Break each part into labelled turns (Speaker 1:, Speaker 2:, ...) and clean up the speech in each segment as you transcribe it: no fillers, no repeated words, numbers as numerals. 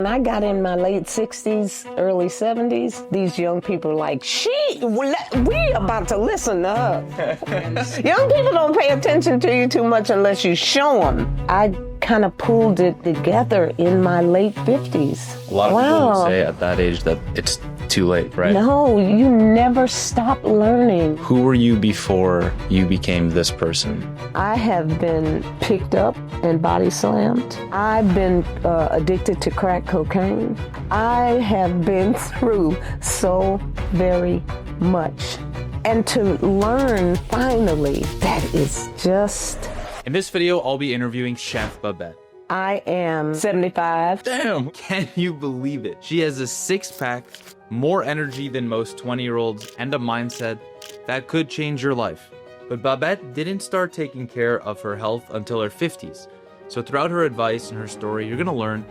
Speaker 1: When I got in my late 60s, early 70s, these young people are like, we about to listen to her. Young people don't pay attention to you too much unless you show them. I kind of pulled it together in my late 50s.
Speaker 2: A lot of people would say at that age that it's too late, right?
Speaker 1: No, you never stop learning.
Speaker 2: Who were you before you became this person?
Speaker 1: I have been picked up and body slammed. I've been addicted to crack cocaine. I have been through so very much. And to learn finally, that is just...
Speaker 2: In this video, I'll be interviewing Chef Babette.
Speaker 1: I am 75.
Speaker 2: Damn! Can you believe it? She has a six-pack, more energy than most 20-year-olds, and a mindset that could change your life. But Babette didn't start taking care of her health until her 50s. So throughout her advice and her story, you're gonna learn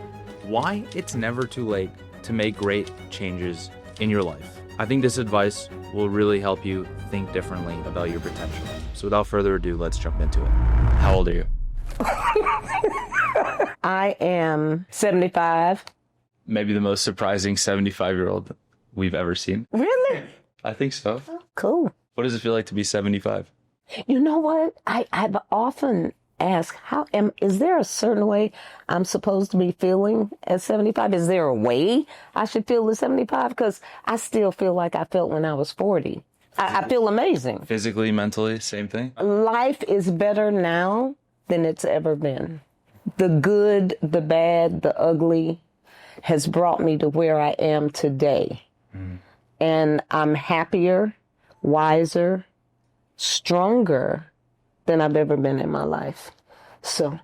Speaker 2: why it's never too late to make great changes in your life. I think this advice will really help you think differently about your potential. So without further ado, let's jump into it. How old are you?
Speaker 1: I am 75.
Speaker 2: Maybe the most surprising 75-year-old we've ever seen.
Speaker 1: Really?
Speaker 2: I think so.
Speaker 1: Oh, cool.
Speaker 2: What does it feel like to be 75?
Speaker 1: You know what? I've often asked, is there a certain way I'm supposed to be feeling at 75? Is there a way I should feel at 75? Because I still feel like I felt when I was 40. I feel amazing.
Speaker 2: Physically, mentally, same thing?
Speaker 1: Life is better now than it's ever been. The good, the bad, the ugly has brought me to where I am today. And I'm happier, wiser, stronger than I've ever been in my life. So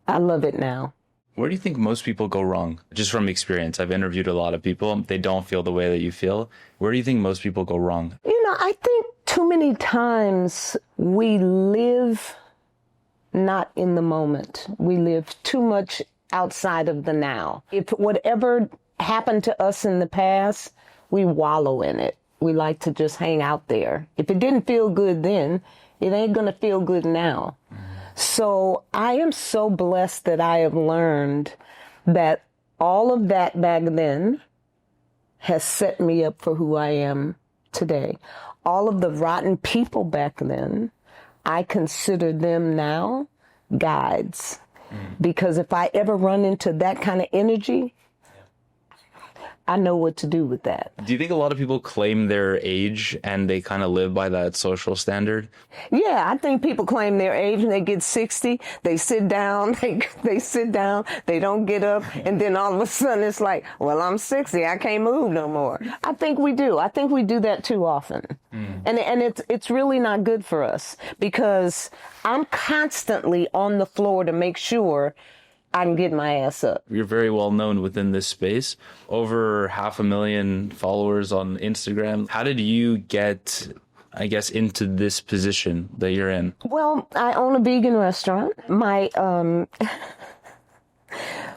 Speaker 1: I love it now.
Speaker 2: Where do you think most people go wrong? Just from experience, I've interviewed a lot of people. They don't feel the way that you feel. Where do you think most people go wrong?
Speaker 1: You know, I think too many times we live not in the moment. We live too much outside of the now. If whatever happened to us in the past, we wallow in it. We like to just hang out there. If it didn't feel good then, it ain't gonna feel good now. So I am so blessed that I have learned that all of that back then has set me up for who I am today. All of the rotten people back then, I consider them now guides. Because if I ever run into that kind of energy, I know what to do with that.
Speaker 2: Do you think a lot of people claim their age and they kind of live by that social standard?
Speaker 1: Yeah, I think people claim their age and they get 60, they sit down, they sit down, they don't get up, and then all of a sudden it's like, well, I'm 60, I can't move no more. I think we do. I think we do that too often. And it's really not good for us because I'm constantly on the floor to make sure I can get my ass up.
Speaker 2: You're very well known within this space. Over 500,000 followers on Instagram. How did you get, I guess, into this position that you're in?
Speaker 1: Well, I own a vegan restaurant. My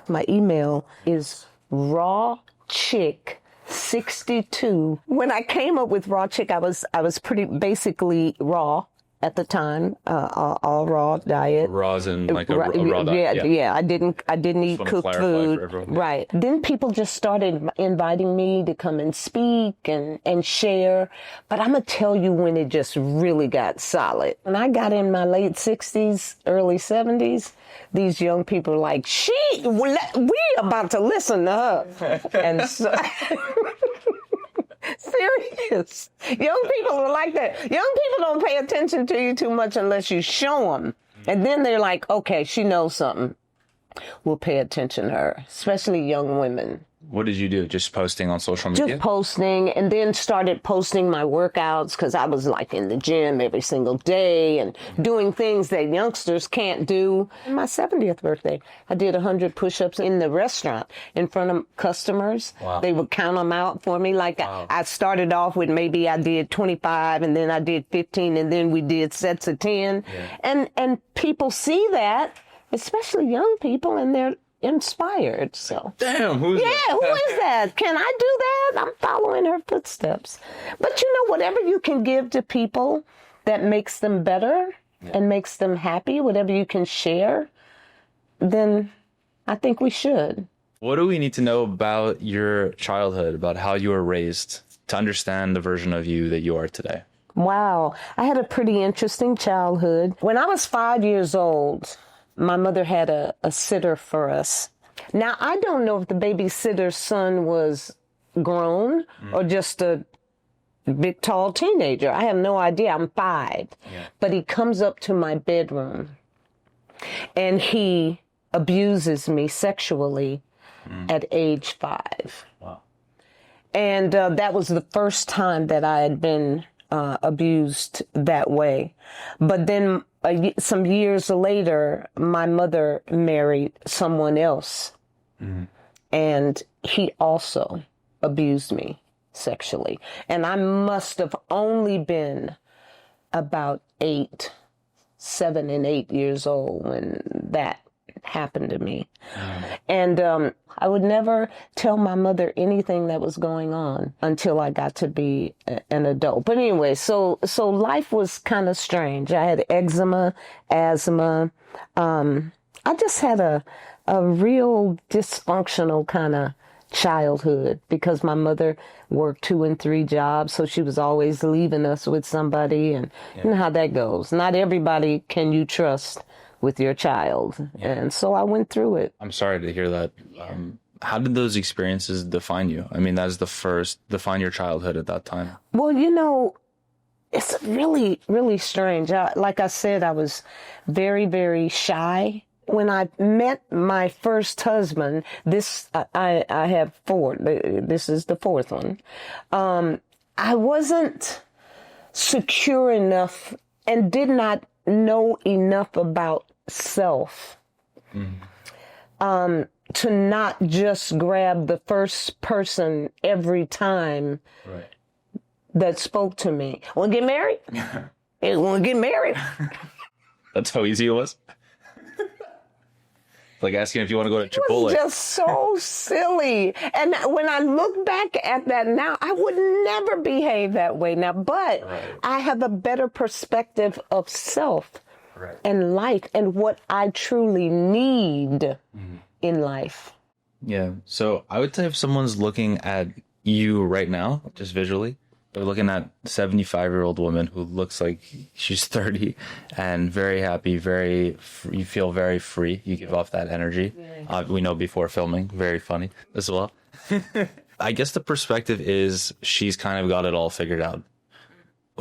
Speaker 1: my email is rawchick62. When I came up with raw chick, I was pretty basically raw at the time, all raw diet.
Speaker 2: Raw as in like a raw diet.
Speaker 1: Yeah. I didn't eat cooked food. Right. Then people just started inviting me to come and speak and share. But I'm gonna tell you when it just really got solid. When I got in my late 60s, early 70s, these young people are like, we about to listen to her. And so serious. Young people are like that. Young people don't pay attention to you too much unless you show them. And then they're like, okay, she knows something. We'll pay attention to her, especially young women.
Speaker 2: What did you do? Just posting on social media?
Speaker 1: Just posting, and then started posting my workouts because I was like in the gym every single day and doing things that youngsters can't do. On my 70th birthday, I did 100 push-ups in the restaurant in front of customers.
Speaker 2: Wow.
Speaker 1: They would count them out for me. Like wow. I started off with maybe I did 25 and then I did 15 and then we did sets of 10. Yeah. And people see that, especially young people, and they're inspired. So
Speaker 2: damn, who is
Speaker 1: that? Can I do that? I'm following her footsteps. But you know, whatever you can give to people that makes them better and makes them happy, whatever you can share, then I think we should.
Speaker 2: What do we need to know about your childhood, about how you were raised, to understand the version of you that you are today?
Speaker 1: Wow. I had a pretty interesting childhood. When I was 5 years old, my mother had a sitter for us. Now, I don't know if the babysitter's son was grown or just a big, tall teenager. I have no idea. I'm 5. Yeah. But he comes up to my bedroom and he abuses me sexually at age 5.
Speaker 2: Wow.
Speaker 1: And that was the first time that I had been abused that way. But then some years later, my mother married someone else. And he also abused me sexually. And I must have only been about 7 and 8 years old when that happened to me. And I would never tell my mother anything that was going on until I got to be an adult. But anyway, so life was kind of strange. I had eczema, asthma. I just had a real dysfunctional kind of childhood because my mother worked 2 and 3 jobs, so she was always leaving us with somebody, and you know how that goes. Not everybody can you trust with your child, and so I went through it.
Speaker 2: I'm sorry to hear that. How did those experiences define you? I mean, that's the first, define your childhood at that time.
Speaker 1: Well, you know, it's really, really strange. Like I said, I was very, very shy. When I met my first husband, I have 4. This is the 4th one. I wasn't secure enough and did not know enough about self to not just grab the first person every time that spoke to me. Want to get married? Hey, want to get married?
Speaker 2: That's how easy it was. Like asking if you want to go to Chipotle.
Speaker 1: It was just so silly. And when I look back at that now, I would never behave that way now. But I have a better perspective of self and life and what I truly need in life.
Speaker 2: Yeah. So I would say if someone's looking at you right now, just visually, they're looking at a 75-year-old woman who looks like she's 30 and very happy, you feel very free. You give off that energy. We know before filming, very funny as well. I guess the perspective is she's kind of got it all figured out.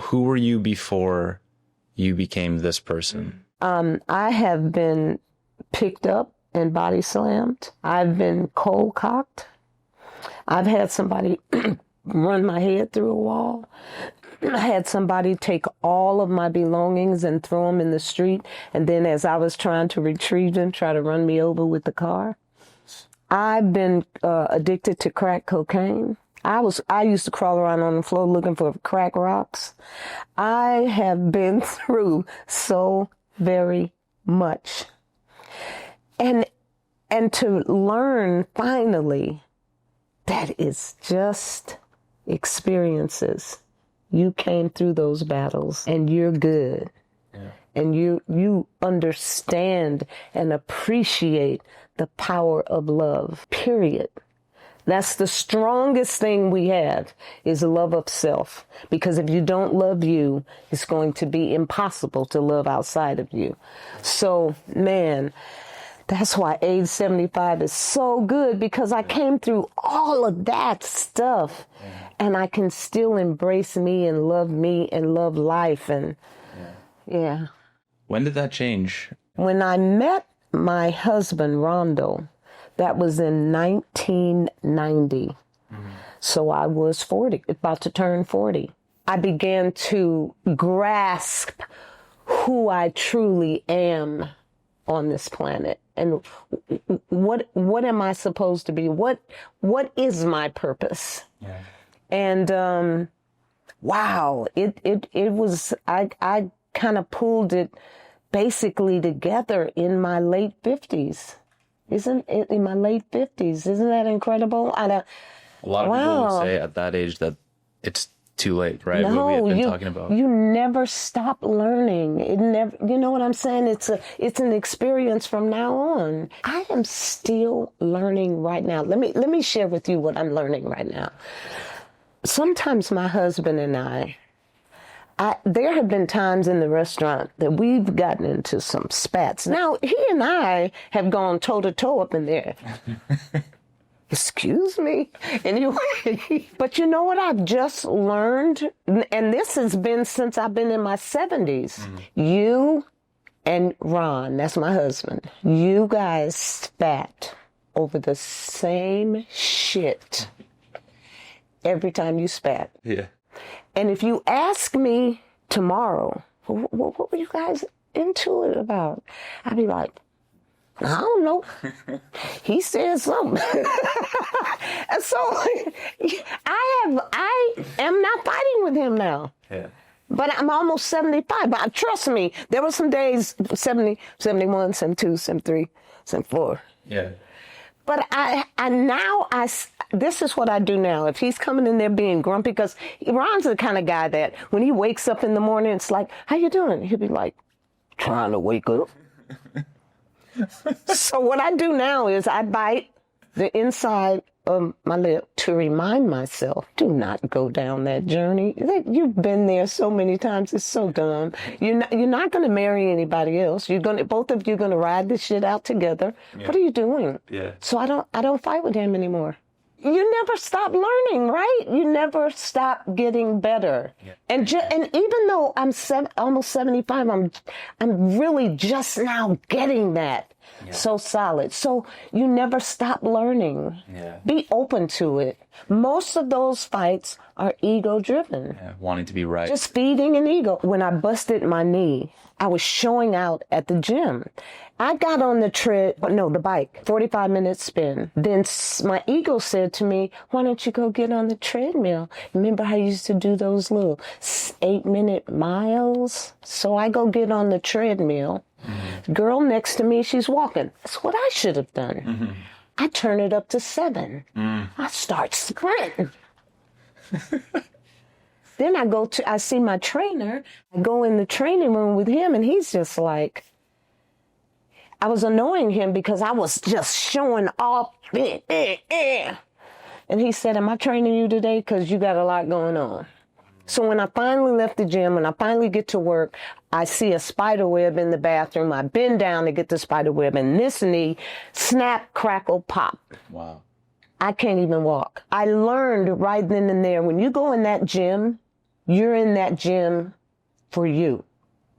Speaker 2: Who were you before you became this person?
Speaker 1: I have been picked up and body slammed. I've been cold cocked. I've had somebody run my head through a wall. I had somebody take all of my belongings and throw them in the street. And then as I was trying to retrieve them, try to run me over with the car. I've been addicted to crack cocaine. I used to crawl around on the floor looking for crack rocks. I have been through so very much. And to learn finally that is just experiences. You came through those battles and you're good. Yeah. And you understand and appreciate the power of love, period. That's the strongest thing we have is love of self. Because if you don't love you, it's going to be impossible to love outside of you. So, man, that's why age 75 is so good, because I came through all of that stuff and I can still embrace me and love life. And yeah.
Speaker 2: When did that change?
Speaker 1: When I met my husband, Rondo, that was in 1990. So I was 40, about to turn 40. I began to grasp who I truly am on this planet. And what am I supposed to be? What is my purpose? Yeah. And wow, it was, I kind of pulled it basically together in my late 50s. Isn't it in my late 50s? Isn't that incredible?
Speaker 2: A lot of people would say at that age that it's too late, right? What we had been talking about.
Speaker 1: You never stop learning. It never, you know what I'm saying? It's an experience from now on. I am still learning right now. Let me share with you what I'm learning right now. Sometimes my husband and I there have been times in the restaurant that we've gotten into some spats. Now, he and I have gone toe-to-toe up in there. Excuse me. Anyway, but you know what I've just learned? And this has been since I've been in my 70s. Mm-hmm. You and Ron, that's my husband, you guys spat over the same shit every time you spat.
Speaker 2: Yeah.
Speaker 1: And if you ask me tomorrow, what were you guys into it about? I'd be like, I don't know. He said something. And so I am not fighting with him now.
Speaker 2: Yeah.
Speaker 1: But I'm almost 75. But trust me, there were some days, 70, 71, 72, 73, 74.
Speaker 2: Yeah.
Speaker 1: But this is what I do now. If he's coming in there being grumpy, because Ron's the kind of guy that when he wakes up in the morning, it's like, how you doing? He'll be like, trying to wake up. So what I do now is I bite the inside of my lip to remind myself, do not go down that journey. You've been there so many times. It's so dumb. You're not going to marry anybody else. Both of you are going to ride this shit out together. Yeah. What are you doing?
Speaker 2: Yeah. So
Speaker 1: I don't fight with him anymore. You never stop learning, right? You never stop getting better. Yeah. And even though I'm almost 75, I'm really just now getting that. Yeah. So solid. So you never stop learning. Yeah. Be open to it. Most of those fights are ego-driven.
Speaker 2: Yeah, wanting to be right.
Speaker 1: Just feeding an ego. When I busted my knee, I was showing out at the gym. I got on the bike, 45-minute spin. Then my ego said to me, why don't you go get on the treadmill? Remember how I used to do those little 8-minute miles? So I go get on the treadmill. Mm-hmm. Girl next to me, she's walking. That's what I should have done. Mm-hmm. I turn it up to 7. I start sprinting. Then I see my trainer. I go in the training room with him, and he's just like, I was annoying him because I was just showing off. And he said, am I training you today? Because you got a lot going on. So when I finally left the gym and I finally get to work, I see a spider web in the bathroom. I bend down to get the spider web, and this knee, snap, crackle, pop.
Speaker 2: Wow.
Speaker 1: I can't even walk. I learned right then and there, when you go in that gym, you're in that gym for you.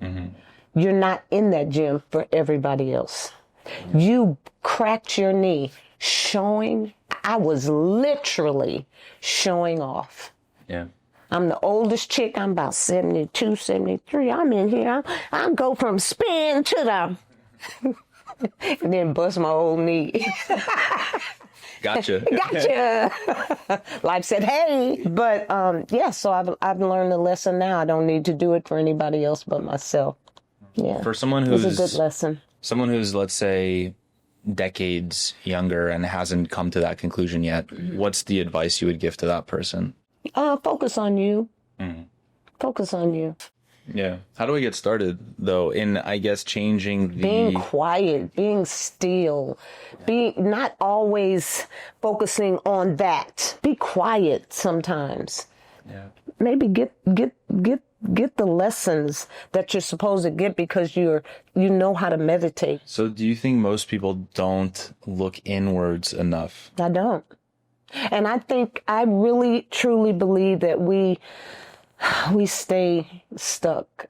Speaker 1: Mm-hmm. You're not in that gym for everybody else. Mm-hmm. You cracked your knee I was literally showing off.
Speaker 2: Yeah.
Speaker 1: I'm the oldest chick. I'm about 72, 73. I'm in here. I go from spin to the... and then bust my old knee.
Speaker 2: Gotcha.
Speaker 1: Life said, hey. But, so I've learned the lesson now. I don't need to do it for anybody else but myself. Yeah.
Speaker 2: For someone who's...
Speaker 1: It's a good lesson.
Speaker 2: Someone who's, let's say, decades younger and hasn't come to that conclusion yet, what's the advice you would give to that person?
Speaker 1: Focus on you. Mm-hmm. Focus on you.
Speaker 2: Yeah. How do we get started, though, in, I guess, changing the...
Speaker 1: Being quiet, being still, being not always focusing on that. Be quiet sometimes. Yeah. Maybe get the lessons that you're supposed to get because you know how to meditate.
Speaker 2: So do you think most people don't look inwards enough?
Speaker 1: I don't. And I really, truly believe that we stay stuck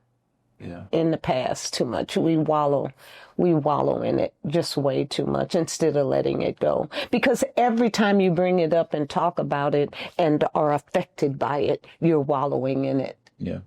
Speaker 1: in the past too much. We wallow in it just way too much instead of letting it go. Because every time you bring it up and talk about it and are affected by it, you're wallowing in it.
Speaker 2: Yeah.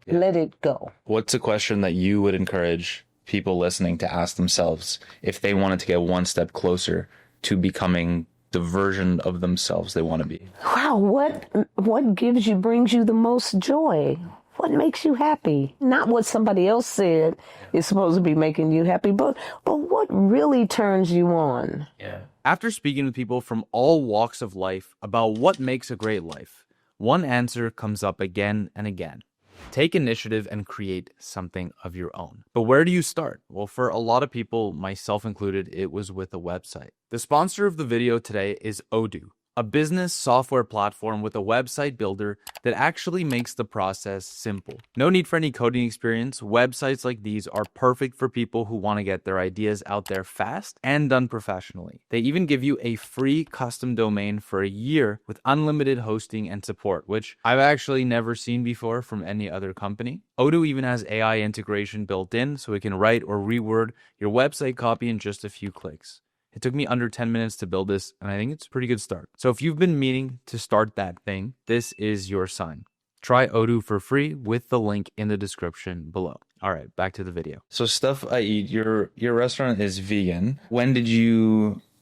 Speaker 1: Let it go.
Speaker 2: What's a question that you would encourage people listening to ask themselves if they wanted to get one step closer to becoming the version of themselves they want to be?
Speaker 1: Wow, what brings you the most joy? What makes you happy? Not what somebody else said is supposed to be making you happy, but what really turns you on?
Speaker 2: Yeah.
Speaker 3: After speaking with people from all walks of life about what makes a great life,
Speaker 2: one answer comes up again and again. Take initiative and create something of your own. But where do you start? Well, for a lot of people, myself included, it was with a website. The sponsor of the video today is Odoo, a business software platform with a website builder that actually makes the process simple. No need for any coding experience. Websites like these are perfect for people who want to get their ideas out there fast and done professionally. They even give you a free custom domain for a year with unlimited hosting and support, which I've actually never seen before from any other company. Odoo even has AI integration built in, so it can write or reword your website copy in just a few clicks. It took me under 10 minutes to build this, and I think it's a pretty good start. So if you've been meaning to start that thing, this is your sign. Try Odoo for free with the link in the description below. All right, back to the video. So stuff I eat, your restaurant is vegan.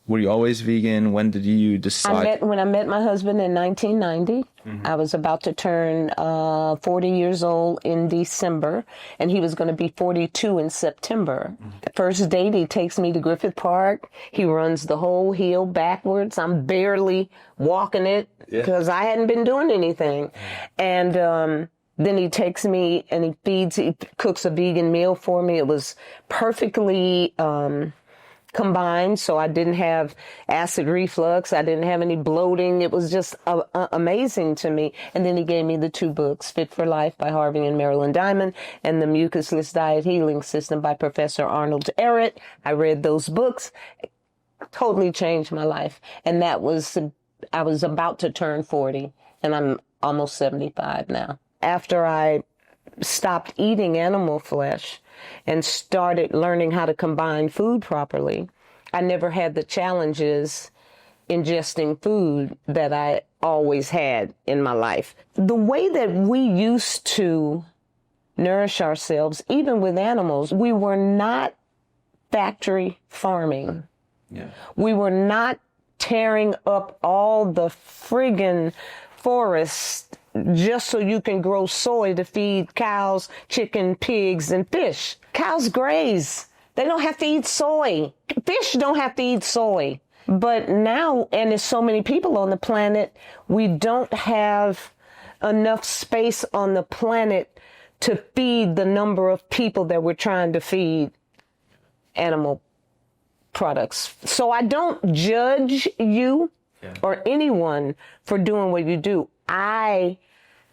Speaker 2: Were you always vegan? When did you decide?
Speaker 1: When I met my husband in 1990. I was about to turn 40 years old in December, and he was going to be 42 in September. The first date, he takes me to Griffith Park. He runs the whole hill backwards. I'm barely walking it because I hadn't been doing anything. And then he takes me and he cooks a vegan meal for me. It was perfectly combined, so I didn't have acid reflux. I didn't have any bloating. It was just amazing to me. And then he gave me the 2 books, Fit for Life by Harvey and Marilyn Diamond and The Mucusless Diet Healing System by Professor Arnold Ehret. I read those books. It totally changed my life. And I was about to turn 40, and I'm almost 75 now. After I stopped eating animal flesh and started learning how to combine food properly, I never had the challenges ingesting food that I always had in my life. The way that we used to nourish ourselves, even with animals, we were not factory farming. We were not tearing up all the friggin' forests just so you can grow soy to feed cows, chicken, pigs, and fish. Cows graze. They don't have to eat soy. Fish don't have to eat soy. But now, and there's so many people on the planet, we don't have enough space on the planet to feed the number of people that we're trying to feed animal products. So I don't judge you or anyone for doing what you do. I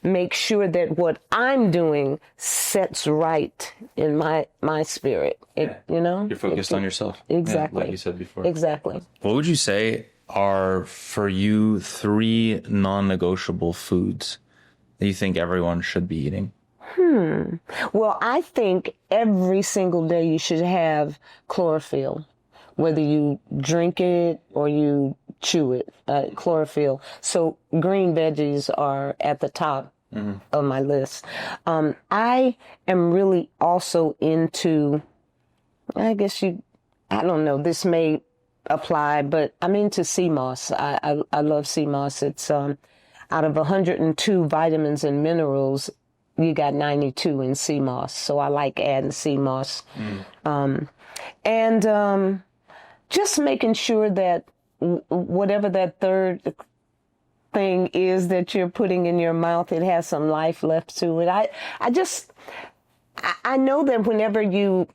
Speaker 1: make sure that what I'm doing sets right in my spirit. You know?
Speaker 3: You're focused on yourself.
Speaker 1: Exactly.
Speaker 3: Like you said before.
Speaker 1: Exactly.
Speaker 3: What would you say are, for you, 3 non-negotiable foods that you think everyone should be eating?
Speaker 1: Well, I think every single day you should have chlorophyll, whether you drink it or you chew it, chlorophyll. So green veggies are at the top of my list. I am really also into, I don't know, this may apply, but I'm into sea moss. I love sea moss. It's out of 102 vitamins and minerals, you got 92 in sea moss. So I like adding sea moss. Just making sure that whatever that third thing is that you're putting in your mouth, it has some life left to it. I know that whenever you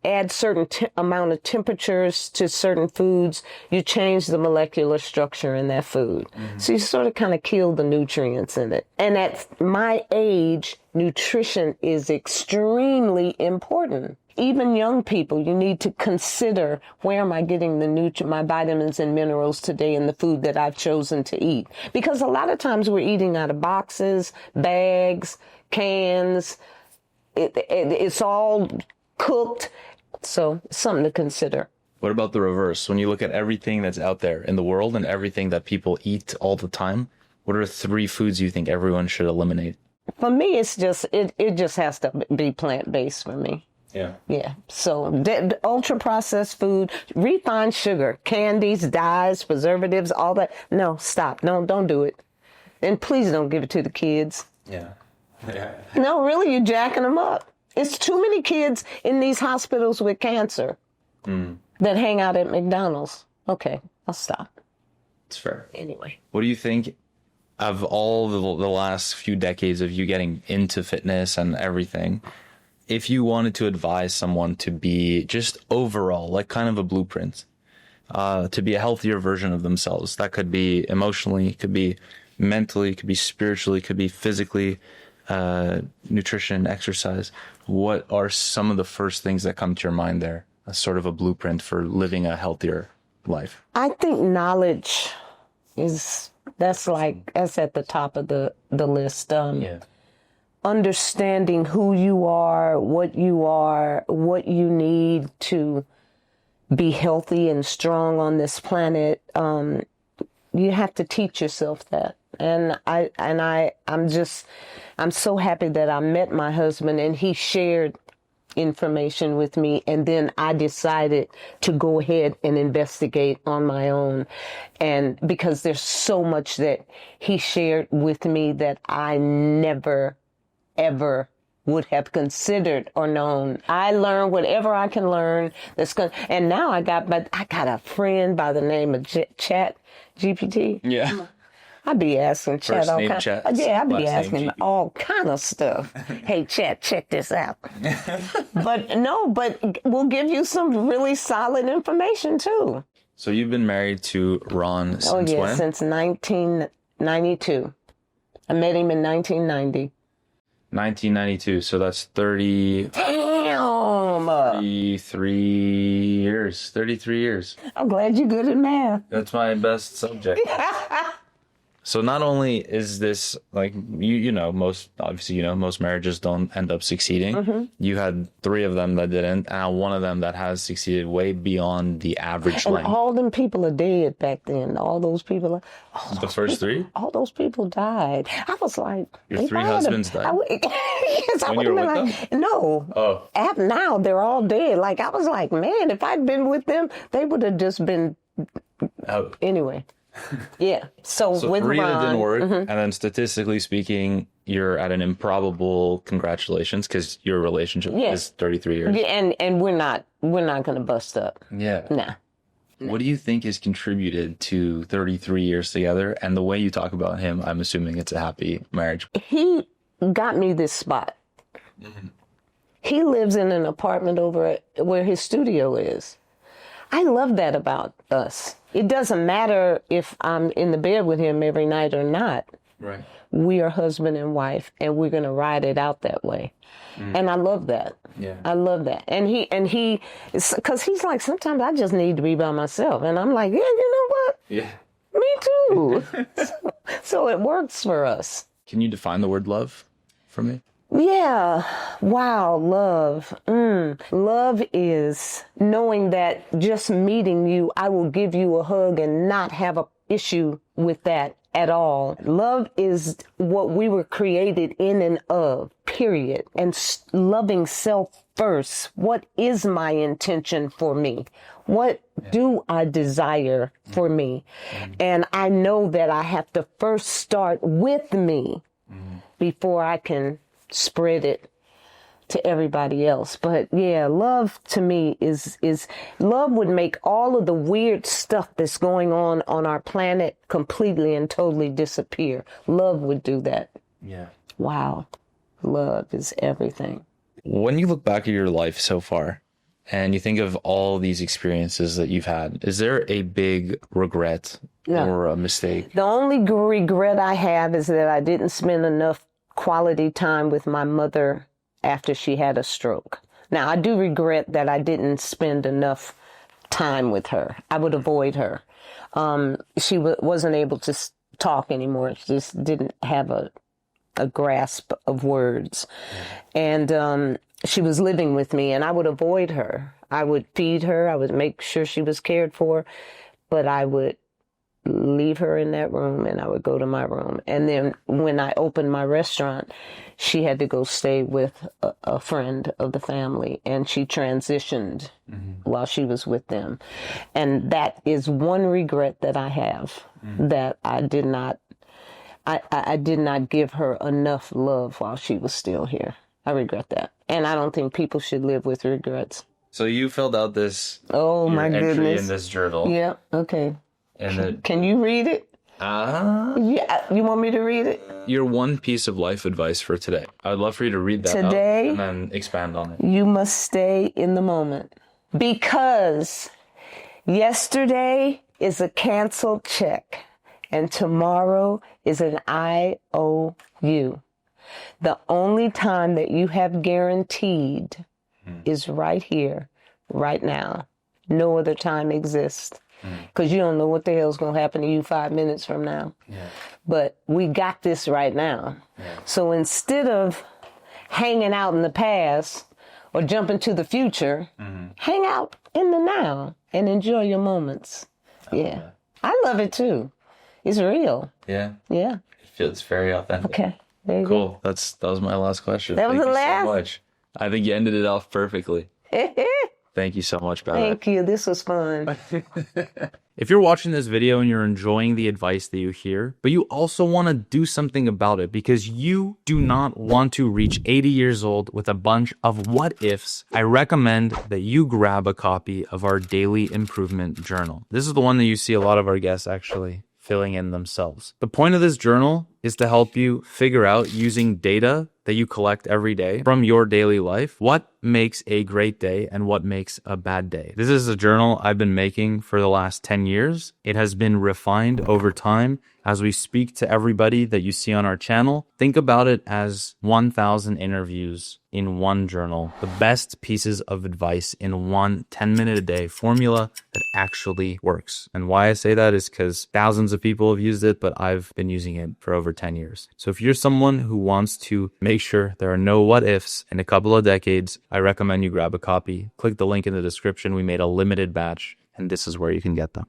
Speaker 1: add certain amount of temperatures to certain foods, you change the molecular structure in that food. So you sort of kind of kill the nutrients in it. And at my age, nutrition is extremely important. Even young people, you need to consider, where am I getting my vitamins and minerals today in the food that I've chosen to eat? Because a lot of times we're eating out of boxes, bags, cans. It's all cooked. So something to consider.
Speaker 3: What about the reverse? When you look at everything that's out there in the world and everything that people eat all the time, what are 3 foods you think everyone should eliminate? For
Speaker 1: me, it's just, it just has to be plant-based for me. Yeah. So ultra processed food, refined sugar, candies, dyes, preservatives, all that. No, stop. No, don't do it. And please don't give it to the kids. No, really, you're jacking them up. It's too many kids in these hospitals with cancer that hang out at McDonald's. Okay, I'll stop.
Speaker 3: It's fair.
Speaker 1: Anyway.
Speaker 3: What do you think of all the last few decades of you getting into fitness and everything, if you wanted to advise someone to be just overall, like kind of a blueprint, to be a healthier version of themselves, that could be emotionally, could be mentally, could be spiritually, could be physically, nutrition, exercise, what are some of the first things that come to your mind there? A sort of a blueprint for living a healthier life.
Speaker 1: I think knowledge that's at the top of the list. Understanding who you are, what you need to be healthy and strong on this planet. You have to teach yourself that. And I'm so happy that I met my husband and he shared information with me, and then I decided to go ahead and investigate on my own. And because there's so much that he shared with me that I never ever would have considered or known. I learned whatever I can learn and now I got a friend by the name of Chat GPT.
Speaker 3: Yeah.
Speaker 1: I be asking Chat all kind.
Speaker 3: Chat,
Speaker 1: I be asking him all kind of stuff. Hey, Chat, check this out. but we'll give you some really solid information too.
Speaker 3: So you've been married to Ron since when?
Speaker 1: Since 1992. I met him in 1990.
Speaker 3: 1992. So that's 33 years. 33 years.
Speaker 1: I'm glad you're good at math.
Speaker 3: That's my best subject. So not only is this like, most marriages don't end up succeeding.
Speaker 1: Mm-hmm.
Speaker 3: You had 3 of them that didn't, and one of them that has succeeded way beyond the average
Speaker 1: And
Speaker 3: length.
Speaker 1: all them people are dead back then. All those people
Speaker 3: The first 3?
Speaker 1: All those people died. I was like,
Speaker 3: Your 3 husbands died?
Speaker 1: Yes,
Speaker 3: When you were with them?
Speaker 1: No.
Speaker 3: Oh.
Speaker 1: Now they're all dead. Like, I was like, man, if I'd been with them, they would have just been,
Speaker 3: Oh.
Speaker 1: Anyway. Yeah. So with
Speaker 3: 3
Speaker 1: Ron,
Speaker 3: that didn't work, and then statistically speaking, you're at an improbable congratulations because your relationship is 33 years.
Speaker 1: Yeah, and we're not going to bust up.
Speaker 3: Yeah.
Speaker 1: Nah.
Speaker 3: What do you think has contributed to 33 years together? And the way you talk about him, I'm assuming it's a happy marriage.
Speaker 1: He got me this spot. Mm-hmm. He lives in an apartment over where his studio is. I love that about us. It doesn't matter if I'm in the bed with him every night or not.
Speaker 3: Right.
Speaker 1: We are husband and wife, and we're going to ride it out that way. Mm. And I love that. Yeah. I love that. And he, because he's like, sometimes I just need to be by myself. And I'm like, yeah, you know what? Yeah. Me too. so it works for us.
Speaker 3: Can you define the word love for me?
Speaker 1: Yeah. Wow. Love. Love is knowing that just meeting you, I will give you a hug and not have an issue with that at all. Love is what we were created in and of, period. And loving self first. What is my intention for me? What do I desire for me? And I know that I have to first start with me before I can spread it to everybody else. But yeah, love to me is love would make all of the weird stuff that's going on our planet completely and totally disappear. Love would do that. Yeah. Wow. Love is everything.
Speaker 3: When you look back at your life so far and you think of all these experiences that you've had, is there a big regret or a mistake? The
Speaker 1: only regret I have is that I didn't spend enough quality time with my mother after she had a stroke. Now, I do regret that I didn't spend enough time with her. I would avoid her. She wasn't able to talk anymore. She just didn't have a grasp of words. And she was living with me, and I would avoid her. I would feed her. I would make sure she was cared for, but I would leave her in that room and I would go to my room. And then when I opened my restaurant, she had to go stay with a friend of the family, and she transitioned while she was with them. And that is one regret that I have, that I did not give her enough love while she was still here. I regret that. And I don't think people should live with regrets.
Speaker 3: So you filled out this
Speaker 1: my
Speaker 3: entry
Speaker 1: goodness
Speaker 3: in this journal.
Speaker 1: Yeah, okay.
Speaker 3: And
Speaker 1: can you read it? Yeah, you want me to read it?
Speaker 3: Your one piece of life advice for today. I'd love for you to read that
Speaker 1: Today,
Speaker 3: out and then expand on it.
Speaker 1: You must stay in the moment because yesterday is a canceled check and tomorrow is an IOU. The only time that you have guaranteed is right here, right now. No other time exists. Because you don't know what the hell's going to happen to you 5 minutes from now. Yeah. But we got this right now. Yeah. So instead of hanging out in the past or jumping to the future, hang out in the now and enjoy your moments. Yeah. I love it too. It's real.
Speaker 3: Yeah.
Speaker 1: Yeah.
Speaker 3: It feels very authentic.
Speaker 1: Okay. There you
Speaker 3: Cool. That was my last question.
Speaker 1: That was
Speaker 3: Thank
Speaker 1: the
Speaker 3: you
Speaker 1: last?
Speaker 3: so much. I think you ended it off perfectly.
Speaker 1: go.
Speaker 3: Thank you so much, Babette.
Speaker 1: Thank you. This was fun.
Speaker 2: If you're watching this video and you're enjoying the advice that you hear, but you also want to do something about it because you do not want to reach 80 years old with a bunch of what ifs, I recommend that you grab a copy of our daily improvement journal. This is the one that you see a lot of our guests actually filling in themselves. The point of this journal is to help you figure out, using data that you collect every day from your daily life, what makes a great day and what makes a bad day. This is a journal I've been making for the last 10 years. It has been refined over time as we speak to everybody that you see on our channel. Think about it as 1,000 interviews in one journal, the best pieces of advice in one 10-minute-a-day formula that actually works. And why I say that is because thousands of people have used it, but I've been using it for over 10 years. So if you're someone who wants to make sure there are no what ifs in a couple of decades, I recommend you grab a copy. Click the link in the description. We made a limited batch, and this is where you can get them.